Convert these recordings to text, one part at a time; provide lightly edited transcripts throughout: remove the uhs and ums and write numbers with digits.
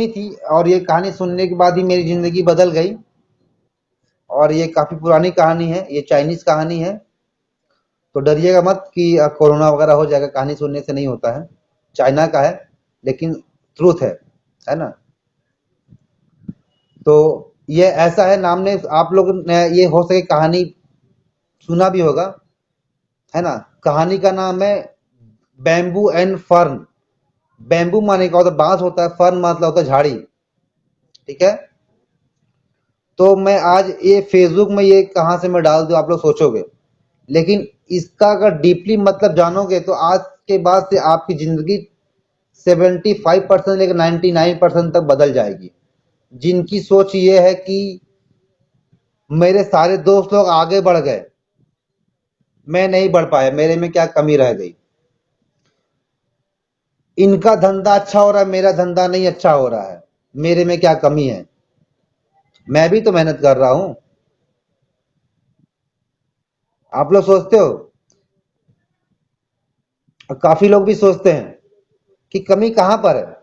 सुनी थी और ये कहानी सुनने के बाद ही मेरी ज़िंदगी बदल गई। और ये काफ़ी पुरानी कहानी है, ये चाइनीज़ कहानी है। तो डरिएगा मत कि कोरोना वगैरह हो जाएगा, कहानी सुनने से नहीं होता है। चाइना का है, लेकिन ट्रूथ है ना? तो ये ऐसा है, नाम ने आप लोग ने ये हो सके कहानी सुना भी होगा, है ना? कहानी का नाम है बैम्बू एंड फर्न। बैम्बू माने क्या होता है? बांस होता है, फर्न मतलब होता है झाड़ी। ठीक है? तो मैं आज ये फेसबुक में ये कहाँ से मैं डाल दूं, आप लोग सोचोगे, लेकिन इसका अगर डीपली मतलब जानोगे तो आज के बाद से आपकी जिंदगी 75% लेकर 99% तक बदल जाएगी। जिनकी सोच ये है कि मेरे सारे दोस्त लोग आगे बढ़ गए, मैं नहीं बढ़ पाया, मेरे में क्या कमी रह गई, इनका धंधा अच्छा हो रहा है, मेरा धंधा नहीं अच्छा हो रहा है, मेरे में क्या कमी है, मैं भी तो मेहनत कर रहा हूं। आप लोग सोचते हो, और काफी लोग भी सोचते हैं कि कमी कहां पर है।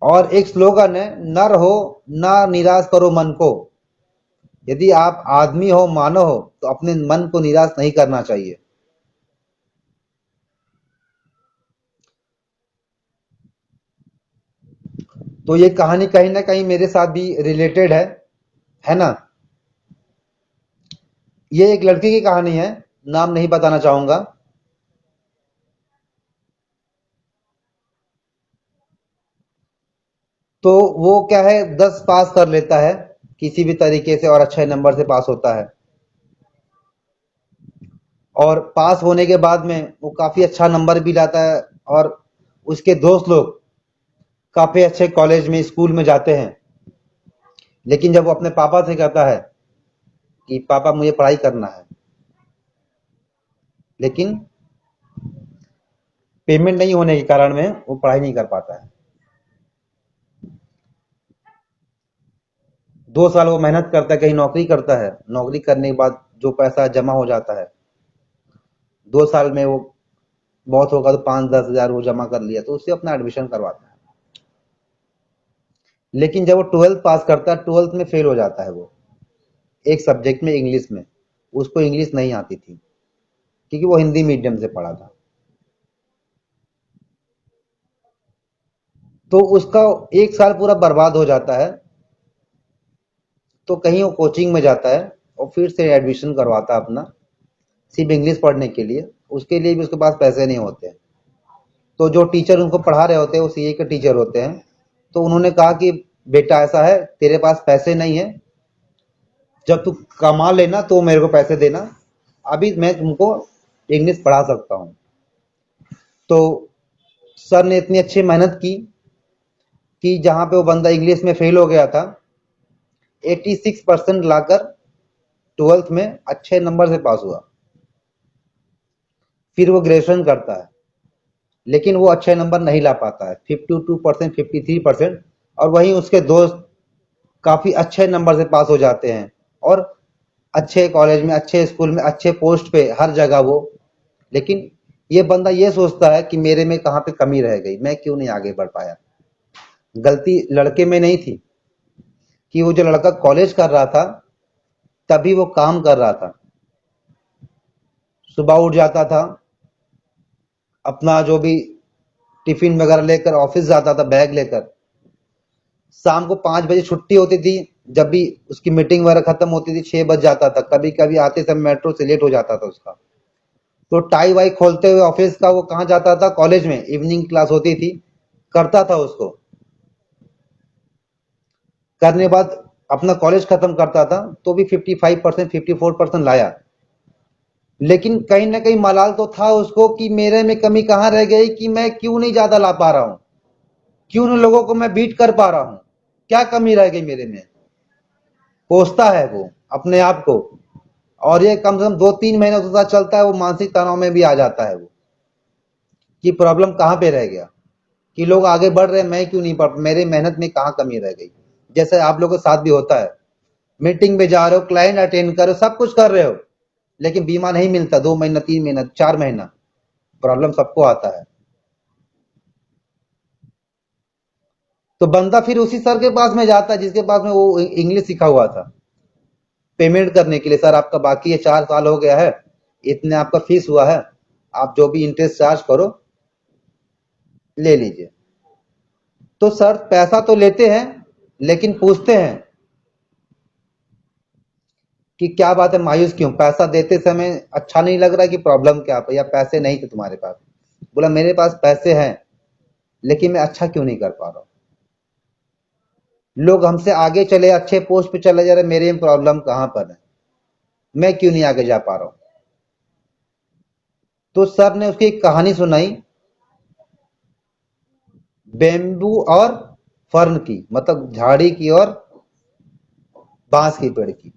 और एक स्लोगन है, नर हो ना निराश करो मन को। यदि आप आदमी हो, मानव हो, तो अपने मन को निराश नहीं करना चाहिए। तो ये कहानी कहीं ना कहीं मेरे साथ भी रिलेटेड है ना? ये एक लड़की की कहानी है, नाम नहीं बताना चाहूंगा। तो वो क्या है, 10 पास कर लेता है किसी भी तरीके से और अच्छे नंबर से पास होता है। और पास होने के बाद में वो काफी अच्छा नंबर भी लाता है, और उसके दोस्त लोग काफी अच्छे कॉलेज में, स्कूल में जाते हैं। लेकिन जब वो अपने पापा से कहता है कि पापा मुझे पढ़ाई करना है, लेकिन पेमेंट नहीं होने के कारण में वो पढ़ाई नहीं कर पाता है। 2 साल वो मेहनत करता है, कहीं नौकरी करता है, नौकरी करने के बाद जो पैसा जमा हो जाता है, 2 साल में वो बहुत होगा तो 5-10 हजार वो जमा कर लिया, तो उससे अपना एडमिशन करवाता है। लेकिन जब वो 12th पास करता है, 12th में फेल हो जाता है वो, एक सब्जेक्ट में, इंग्लिश में। उसको इंग्लिश नहीं आती थी, क्योंकि वो हिंदी मीडियम से पढ़ा था। तो उसका 1 साल पूरा बर्बाद हो जाता है। तो कहीं वो कोचिंग में जाता है और फिर से एडमिशन करवाता है अपना, सिर्फ इंग्लिश पढ़ने के लिए। उसके लिए भी उसके पास पैसे नहीं होते हैं। तो जो टीचर उनको पढ़ा रहे होते हैं वो सीए के टीचर होते हैं। तो उन्होंने कहा कि बेटा ऐसा है, तेरे पास पैसे नहीं है, जब तू कमा लेना तो मेरे को पैसे देना, अभी मैं तुमको इंग्लिश पढ़ा सकता हूँ। तो सर ने इतनी अच्छी मेहनत की कि जहाँ पे वो बंदा इंग्लिश में फेल हो गया था, 86% लाकर 12th में अच्छे नंबर से पास हुआ। फिर वो ग्रेजुएशन करता है, लेकिन वो अच्छे नंबर नहीं ला पाता है, 52%, 53%। और वहीं उसके दोस्त काफी अच्छे नंबर से पास हो जाते हैं, और अच्छे कॉलेज में, अच्छे स्कूल में, अच्छे पोस्ट पे, हर जगह वो। लेकिन ये बंदा ये सोचता है कि मेरे में कहाँ पे कमी रह गई, मैं क्यों नहीं आगे बढ़ पाया। गलती लड़के में नहीं थी, कि वो जो लड़का कॉलेज कर रहा था तभी वो काम कर रहा था। सुबह उठ जाता था, अपना जो भी टिफिन वगैरह लेकर ऑफिस जाता था बैग लेकर। शाम को 5 बजे छुट्टी होती थी, जब भी उसकी मीटिंग वगैरह खत्म होती थी 6 बज जाता था। कभी कभी आते समय मेट्रो से लेट हो जाता था उसका। तो टाई वाई खोलते हुए ऑफिस का वो कहाँ जाता था, कॉलेज में, इवनिंग क्लास होती थी, करता था उसको। करने बाद अपना कॉलेज खत्म करता था, तो भी 55%, 54% लाया। लेकिन कहीं ना कहीं मलाल तो था उसको कि मेरे में कमी कहाँ रह गई, कि मैं क्यों नहीं ज्यादा ला पा रहा हूँ, क्यों उन लोगों को मैं बीट कर पा रहा हूँ, क्या कमी रह गई मेरे में। कोसता है वो अपने आप को। और ये कम से कम 2-3 महीने उसके साथ चलता है, वो मानसिक तनाव में भी आ जाता है वो, कि प्रॉब्लम कहाँ पे रह गया, कि लोग आगे बढ़ रहे हैं, मैं क्यों नहीं बढ़, मेरे मेहनत में कहाँ कमी रह गई। जैसे आप लोगों के साथ भी होता है, मीटिंग में जा रहे हो, क्लाइंट अटेंड कर रहे हो, सब कुछ कर रहे हो, लेकिन बीमा नहीं मिलता, 2 महीना, 3 महीना, 4 महीना। प्रॉब्लम सबको आता है। तो बंदा फिर उसी सर के पास में जाता है जिसके पास में वो इंग्लिश सीखा हुआ था, पेमेंट करने के लिए। सर आपका बाकी है, 4 साल हो गया है, इतने आपका फीस हुआ है, आप जो भी इंटरेस्ट चार्ज करो ले लीजिए। तो सर पैसा तो लेते हैं, लेकिन पूछते हैं कि क्या बात है, मायूस क्यों? पैसा देते समय अच्छा नहीं लग रहा कि प्रॉब्लम क्या है, या पैसे नहीं थे तुम्हारे पास? बोला मेरे पास पैसे हैं, लेकिन मैं अच्छा क्यों नहीं कर पा रहा हूं। लोग हमसे आगे चले, अच्छे पोस्ट पे चले जा रहे, मेरे में प्रॉब्लम कहां पर है, मैं क्यों नहीं आगे जा पा रहा हूं। तो सर ने उसकी एक कहानी सुनाई, बेम्बू और फर्न की, मतलब झाड़ी की और बांस की पेड़ की।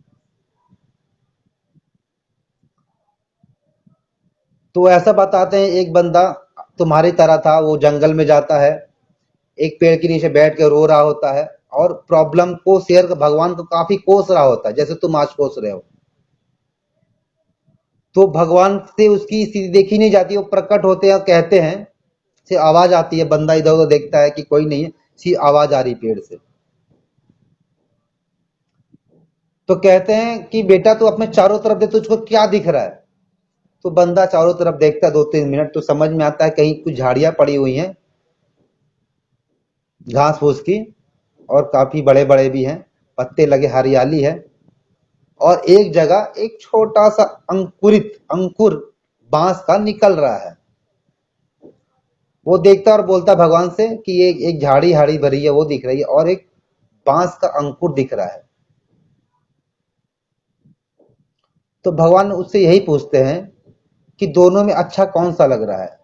तो ऐसा बताते हैं, एक बंदा तुम्हारी तरह था, वो जंगल में जाता है, एक पेड़ के नीचे बैठ के रो रहा होता है, और प्रॉब्लम को शेयर भगवान को काफी कोस रहा होता है, जैसे तुम आज कोस रहे हो। तो भगवान से उसकी स्थिति देखी नहीं जाती, वो प्रकट होते हैं और कहते हैं, से आवाज आती है, बंदा इधर उधर देखता है कि कोई नहीं है, सी आवाज आ रही पेड़ से। तो कहते हैं कि बेटा तू अपने चारों तरफ देख, तुझको क्या दिख रहा है? तो बंदा चारों तरफ देखता है 2-3 मिनट, तो समझ में आता है कहीं कुछ झाड़ियां पड़ी हुई हैं, घास फूस की, और काफी बड़े बड़े भी हैं, पत्ते लगे, हरियाली है, और एक जगह एक छोटा सा अंकुरित अंकुर बांस का निकल रहा है। वो देखता और बोलता भगवान से कि ये एक झाड़ी हरी भरी है वो दिख रही है, और एक बांस का अंकुर दिख रहा है। तो भगवान उससे यही पूछते हैं कि दोनों में अच्छा कौन सा लग रहा है,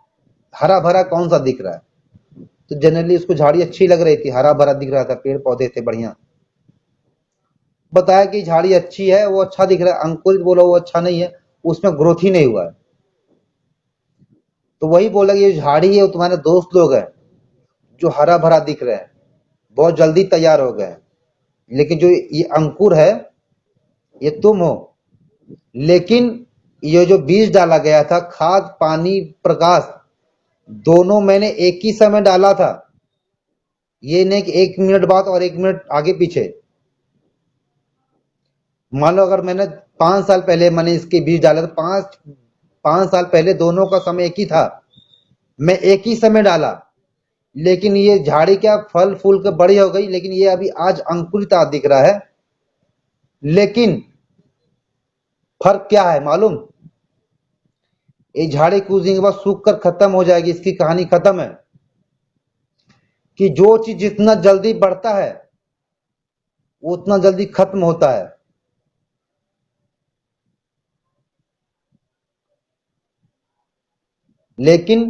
हरा भरा कौन सा दिख रहा है? तो जनरली उसको झाड़ी अच्छी लग रही थी, हरा भरा दिख रहा था, पेड़ पौधे थे बढ़िया। बताया कि झाड़ी अच्छी है, वो अच्छा दिख रहा है, अंकुरित बोला वो अच्छा नहीं है, उसमें ग्रोथ ही नहीं हुआ है। तो वही बोला कि ये झाड़ी है, वो तुम्हारे दोस्त लोग हैं जो हरा भरा दिख रहे हैं, बहुत जल्दी तैयार हो गए हैं, लेकिन जो ये अंकुर है ये तुम हो। लेकिन ये जो बीज डाला गया था, खाद पानी प्रकाश दोनों मैंने एक ही समय डाला था, ये नहीं कि 1 मिनट बाद और 1 मिनट आगे पीछे। मान लो अगर मैंने 5 साल पहले मैंने इसके बीज डाला, तो 5 5 साल पहले दोनों का समय एक ही था, मैं एक ही समय डाला, लेकिन ये झाड़ी क्या फल फूल के बड़ी हो गई, लेकिन ये अभी आज अंकुरित दिख रहा है। लेकिन फर्क क्या है मालूम? ये झाड़ी कुछ दिन के बाद सूख कर खत्म हो जाएगी, इसकी कहानी खत्म है। कि जो चीज जितना जल्दी बढ़ता है वो उतना जल्दी खत्म होता है। लेकिन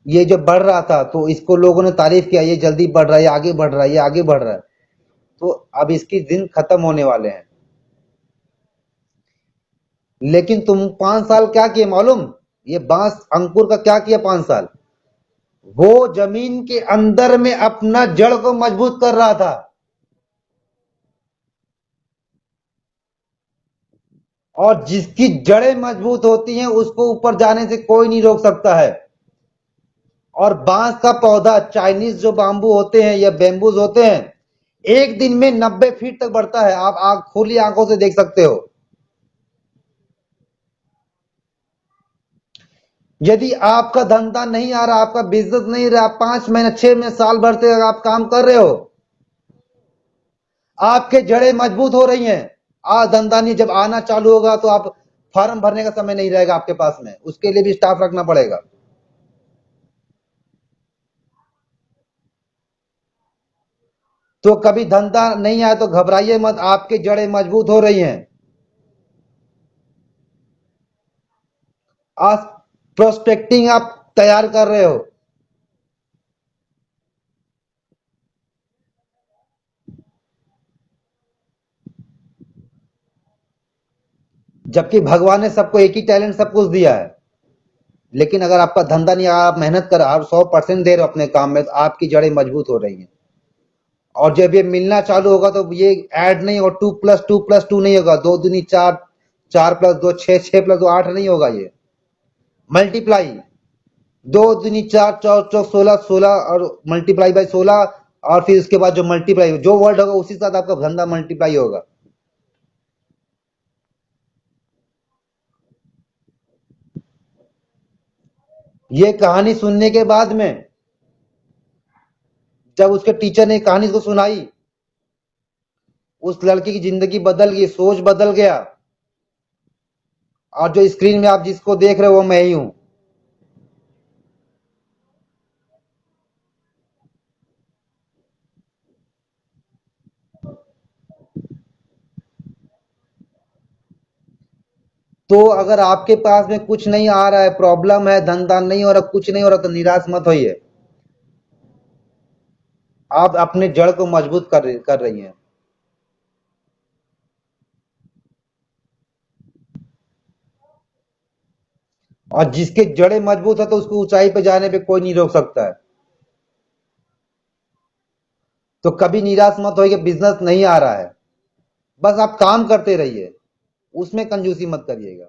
ये जो बढ़ रहा था तो इसको लोगों ने तारीफ किया, ये जल्दी बढ़ रहा है, ये आगे बढ़ रहा है, ये आगे बढ़ रहा है। तो अब इसकी दिन खत्म होने वाले हैं। लेकिन तुम 5 साल क्या किए मालूम? ये बांस अंकुर का क्या किया 5 साल? वो जमीन के अंदर में अपना जड़ को मजबूत कर रहा था, और जिसकी जड़ें मजबूत होती हैं उसको ऊपर जाने से कोई नहीं रोक सकता है। और बांस का पौधा, चाइनीज जो बाम्बू होते हैं या बेम्बूज होते हैं, एक दिन में 90 फीट तक बढ़ता है, आप खुली आंखों से देख सकते हो। यदि आपका धंधा नहीं आ रहा, आपका बिजनेस नहीं रहा, 5 महीने 6 महीने साल भर से आप काम कर रहे हो, आपके जड़ें मजबूत हो रही हैं, आज धंधा नहीं, जब आना चालू होगा तो आप फॉर्म भरने का समय नहीं रहेगा आपके पास में, उसके लिए भी स्टाफ रखना पड़ेगा। तो कभी धंधा नहीं आया तो घबराइए मत, आपकी जड़ें मजबूत हो रही हैं। आज प्रोस्पेक्टिंग आप तैयार कर रहे हो, जबकि भगवान ने सबको एक ही टैलेंट सब कुछ दिया है। लेकिन अगर आपका धंधा नहीं, आप मेहनत कर, आप 100% दे रहे हो अपने काम में, तो आपकी जड़ें मजबूत हो रही हैं। और जब ये मिलना चालू होगा तो ये ऐड नहीं होगा, 2+2+2 नहीं होगा, 2 दूनी 4, 4+2 6, 6+2 8 नहीं होगा, ये मल्टीप्लाई, दो दूनी चार, चौक चौक 16, 16 और मल्टीप्लाई बाय 16, और फिर उसके बाद जो मल्टीप्लाई जो वर्ड होगा उसी के साथ आपका धंधा मल्टीप्लाई होगा। ये कहानी सुनने के बाद में जब उसके टीचर ने कहानी को सुनाई, उस लड़के की जिंदगी बदल गई, सोच बदल गया। और जो स्क्रीन में आप जिसको देख रहे हो वो मैं ही हूं। तो अगर आपके पास में कुछ नहीं आ रहा है, प्रॉब्लम है, धंधा नहीं हो रहा, कुछ नहीं हो रहा, तो निराश मत होइए। आप अपने जड़ को मजबूत कर रही हैं। और जिसके जड़ें मजबूत है तो उसको ऊंचाई पे जाने पे कोई नहीं रोक सकता है। तो कभी निराश मत होइए कि बिजनेस नहीं आ रहा है। बस आप काम करते रहिए, उसमें कंजूसी मत करिएगा।